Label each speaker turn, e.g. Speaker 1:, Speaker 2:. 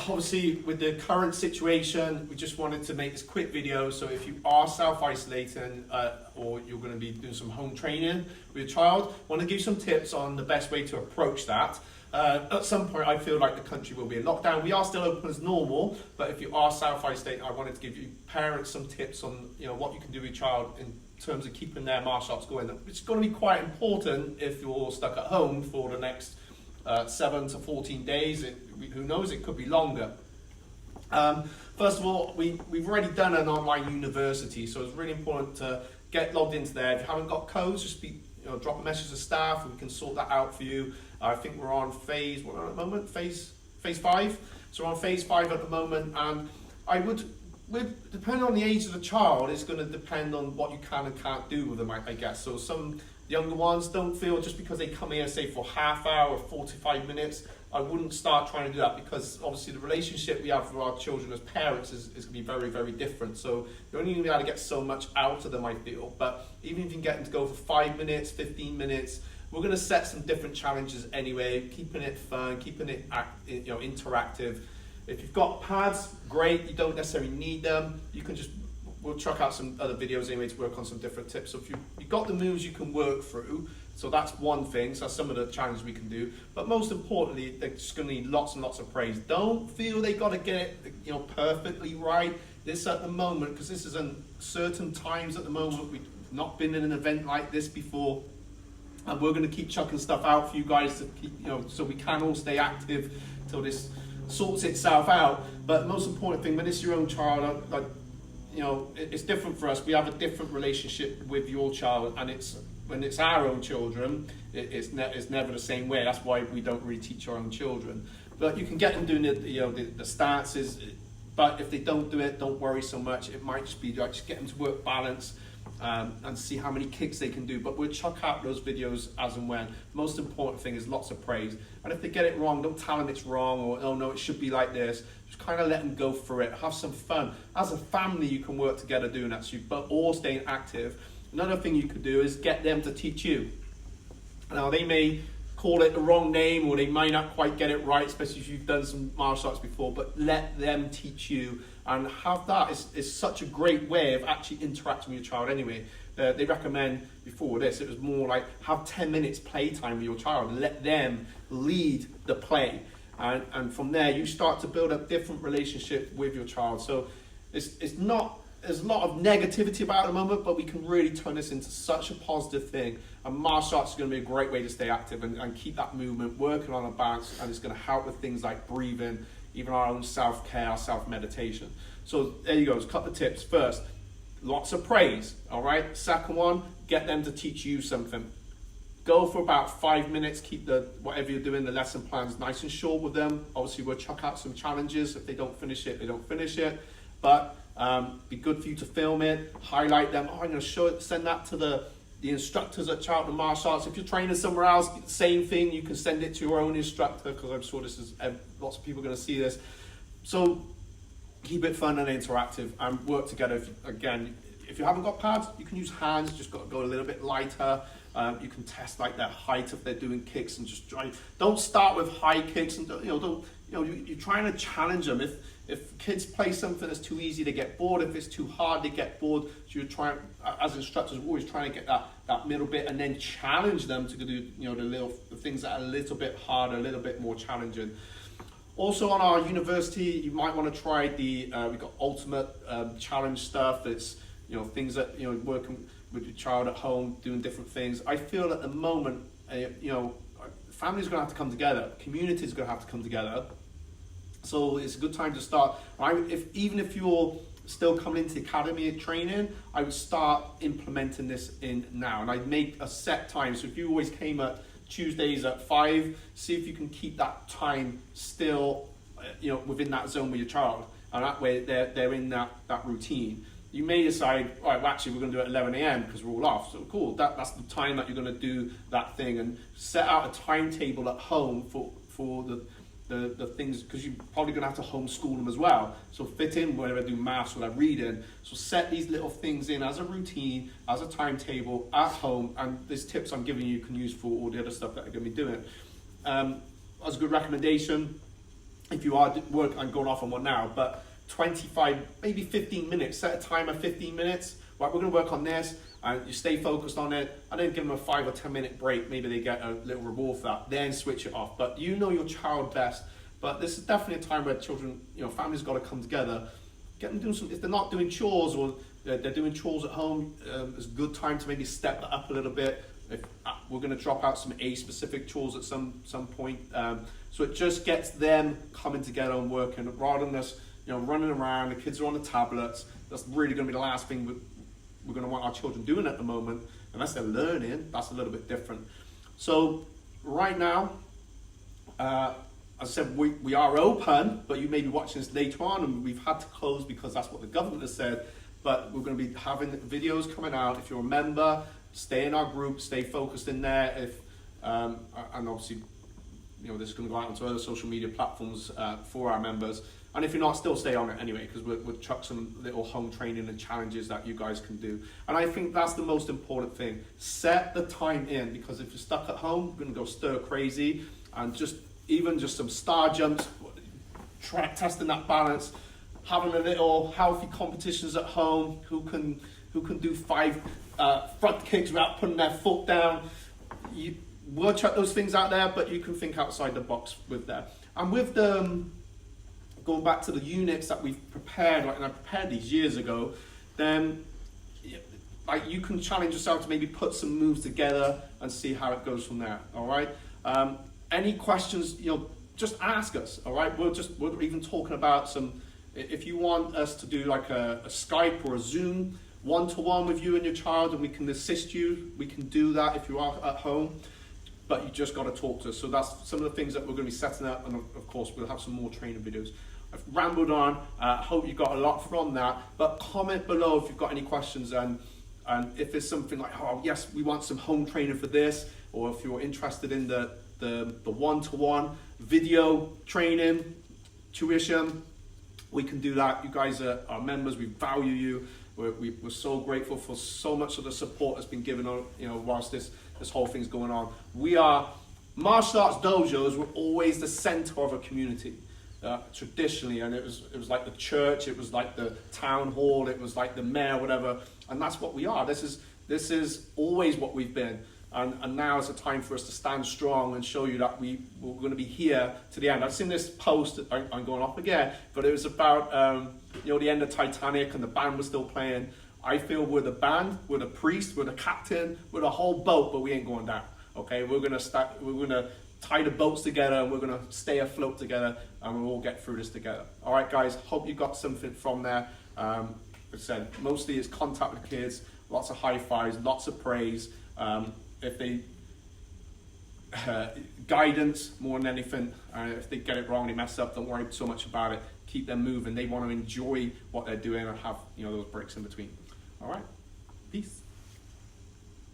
Speaker 1: obviously with the current situation, we just wanted to make this quick video. So if you are self-isolating or you're going to be doing some home training with your child, I want to give you some tips on the best way to approach that. At some point, I feel like the country will be in lockdown. We are still open as normal, but if you are self-isolating, I wanted to give you parents some tips on what you can do with your child in terms of keeping their martial arts going. It's going to be quite important if you're stuck at home for the next 7 to 14 days. Who knows, it could be longer. First of all, we've already done an online university, so it's really important to get logged into there. If you haven't got codes, just drop a message to staff and we can sort that out for you. I think we're on phase 5. So we're on phase 5 at the moment, and I would, depending on the age of the child, it's going to depend on what you can and can't do with them, I guess. So some younger ones don't feel just because they come here, say for half hour or 45 minutes, I wouldn't start trying to do that, because obviously the relationship we have with our children as parents is going to be very, very different. So you're only going to be able to get so much out of them, I feel. But even if you can get them to go for 5 minutes, 15 minutes, we're going to set some different challenges anyway, keeping it fun, keeping it interactive. If you've got pads, great. You don't necessarily need them. You can we'll chuck out some other videos anyway to work on some different tips. So if you've got the moves you can work through, so that's one thing. So that's some of the challenges we can do. But most importantly, they're just going to need lots and lots of praise. Don't feel they got to get it perfectly right. This at the moment, because this is uncertain times at the moment. We've not been in an event like this before. And we're going to keep chucking stuff out for you guys to keep, so we can all stay active till this sorts itself out. But the most important thing, when it's your own child, it's different for us. We have a different relationship with your child, and when it's our own children, it's never the same way. That's why we don't really teach our own children. But you can get them doing the stances. But if they don't do it, don't worry so much. It might just be just get them to work balance. And see how many kicks they can do. But we'll chuck out those videos as and when. Most important thing is lots of praise. And if they get it wrong, don't tell them it's wrong or, oh no, it should be like this. Just kind of let them go for it. Have some fun. As a family, you can work together doing that, but all staying active. Another thing you could do is get them to teach you. Now, they may call it the wrong name, or they might not quite get it right, especially if you've done some martial arts before, but let them teach you. And have that is such a great way of actually interacting with your child anyway. They recommend, before this, it was more like have 10 minutes playtime with your child and let them lead the play. And from there, you start to build a different relationship with your child. So it's not, there's a lot of negativity about it at the moment, but we can really turn this into such a positive thing. And martial arts is going to be a great way to stay active and keep that movement, working on a balance, and it's going to help with things like breathing, even our own self-care, self-meditation. So there you go, a couple of tips. First, lots of praise, all right? Second one, get them to teach you something. Go for about 5 minutes, keep whatever you're doing, the lesson plans nice and short with them. Obviously, we'll chuck out some challenges. If they don't finish it, they don't finish it. But be good for you to film it, highlight them. I'm going to send that to the instructors at Charlton Martial Arts. If you're training somewhere else, same thing, you can send it to your own instructor, because I'm sure lots of people are going to see this. So keep it fun and interactive and work together. If you haven't got pads, you can use hands, just got to go a little bit lighter. You can test like their height if they're doing kicks, and just try. Don't start with high kicks, and you're trying to challenge them. If kids play something that's too easy, they get bored. If it's too hard, they get bored. So you're trying, as instructors, we're always trying to get that middle bit, and then challenge them to do the things that are a little bit harder, a little bit more challenging. Also on our university, you might want to try we've got ultimate challenge stuff. It's things that working with your child at home, doing different things. I feel at the moment, families are going to have to come together. Community is going to have to come together. So it's a good time to start. Even if you're still coming into the academy training, I would start implementing this in now. And I'd make a set time. So if you always came at Tuesdays at 5, see if you can keep that time still, within that zone with your child. And that way they're in that routine. You may decide, right, well, actually we're going to do it at 11 a.m. because we're all off. So cool, that's the time that you're going to do that thing, and set out a timetable at home for the things, because you're probably going to have to homeschool them as well. So fit in whether they do maths or they're reading. So set these little things in as a routine, as a timetable at home, and these tips I'm giving you can use for all the other stuff that you're going to be doing. As a good recommendation, if you are working, I'm going off on one now, but 25, maybe 15 minutes, set a timer, 15 minutes, right, we're gonna work on this, and you stay focused on it, and then give them a 5 or 10 minute break, maybe they get a little reward for that, then switch it off. But you know your child best, but this is definitely a time where children, families gotta come together, get them doing some, if they're not doing chores, or they're doing chores at home, it's a good time to maybe step that up a little bit. If, we're going to drop out some age-specific chores at some point, so it just gets them coming together and working rather than us, running around. The kids are on the tablets. That's really going to be the last thing we're going to want our children doing at the moment, unless they're learning. That's a little bit different. So right now, as I said, we are open, but you may be watching this later on, and we've had to close because that's what the government has said. But we're going to be having videos coming out. If you're a member, stay in our group, stay focused in there. If and obviously, this is going to go out onto other social media platforms for our members. And if you're not, still stay on it anyway, because we'll chuck some little home training and challenges that you guys can do. And I think that's the most important thing. Set the time in, because if you're stuck at home, you're going to go stir crazy, and just some star jumps, testing that balance, having a little healthy competitions at home. Who can do 5 front kicks without putting their foot down? We'll check those things out there, but you can think outside the box with that. And with going back to the units that we've prepared, and I prepared these years ago, then you can challenge yourself to maybe put some moves together and see how it goes from there. All right. Any questions? Just ask us. All right. We're even talking about some. If you want us to do like a Skype or a Zoom one-to-one with you and your child, and we can assist you, we can do that if you are at home, but you just got to talk to us. So that's some of the things that we're going to be setting up, and of course we'll have some more training videos. I've rambled on. Hope you got a lot from that, but comment below if you've got any questions, and if there's something like, oh yes, we want some home training for this, or if you're interested in the one-to-one video training tuition, we can do that. You guys are our members. We value you. We're so grateful for so much of the support that's been given on, whilst this whole thing's going on. We are, martial arts dojos were always the center of a community, traditionally, and it was like the church, it was like the town hall, it was like the mayor, whatever, and that's what we are. This is always what we've been. And now is a time for us to stand strong and show you that we're going to be here to the end. I've seen this post, I'm going off again, but it was about the end of Titanic, and the band was still playing. I feel we're the band, we're the priest, we're the captain, we're the whole boat, but we ain't going down. Okay, we're going to tie the boats together, and we're going to stay afloat together, and we'll all get through this together. All right, guys, hope you got something from there. As I said, mostly it's contact with kids, lots of high fives, lots of praise. If they guidance more than anything, if they get it wrong, they mess up, don't worry so much about it. Keep them moving. They want to enjoy what they're doing and have those breaks in between. All right, peace.